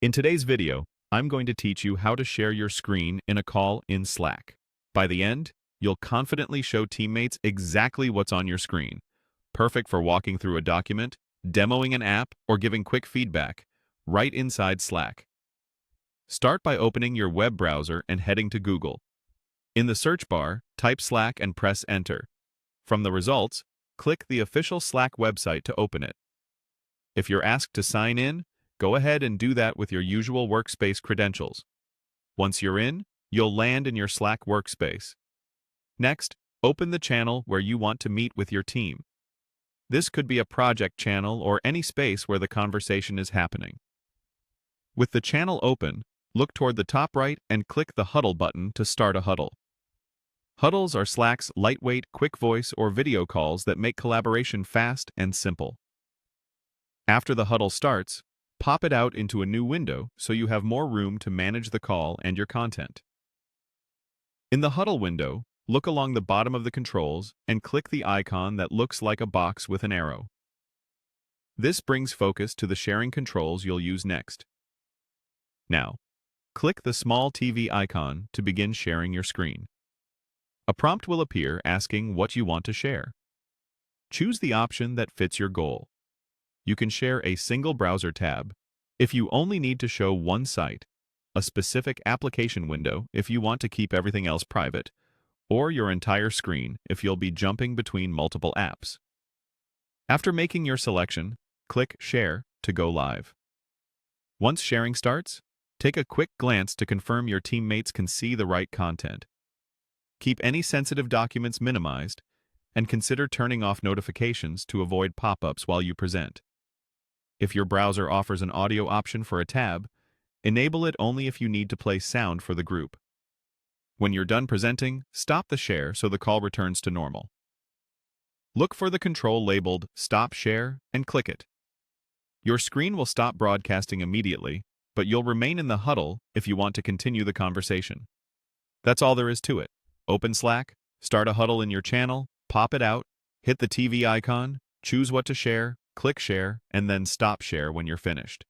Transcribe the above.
In today's video, I'm going to teach you how to share your screen in a call in Slack. By the end, you'll confidently show teammates exactly what's on your screen. Perfect for walking through a document, demoing an app, or giving quick feedback, right inside Slack. Start by opening your web browser and heading to Google. In the search bar, type Slack and press Enter. From the results, click the official Slack website to open it. If you're asked to sign in, go ahead and do that with your usual workspace credentials. Once you're in, you'll land in your Slack workspace. Next, open the channel where you want to meet with your team. This could be a project channel or any space where the conversation is happening. With the channel open, look toward the top right and click the Huddle button to start a huddle. Huddles are Slack's lightweight, quick voice or video calls that make collaboration fast and simple. After the huddle starts, pop it out into a new window so you have more room to manage the call and your content. In the Huddle window, look along the bottom of the controls and click the icon that looks like a box with an arrow. This brings focus to the sharing controls you'll use next. Now, click the small TV icon to begin sharing your screen. A prompt will appear asking what you want to share. Choose the option that fits your goal. You can share a single browser tab if you only need to show one site, a specific application window if you want to keep everything else private, or your entire screen if you'll be jumping between multiple apps. After making your selection, click Share to go live. Once sharing starts, take a quick glance to confirm your teammates can see the right content. Keep any sensitive documents minimized, and consider turning off notifications to avoid pop-ups while you present. If your browser offers an audio option for a tab, enable it only if you need to play sound for the group. When you're done presenting, stop the share so the call returns to normal. Look for the control labeled Stop Share and click it. Your screen will stop broadcasting immediately, but you'll remain in the huddle if you want to continue the conversation. That's all there is to it. Open Slack, start a huddle in your channel, pop it out, hit the TV icon, choose what to share, click Share, and then stop share when you're finished.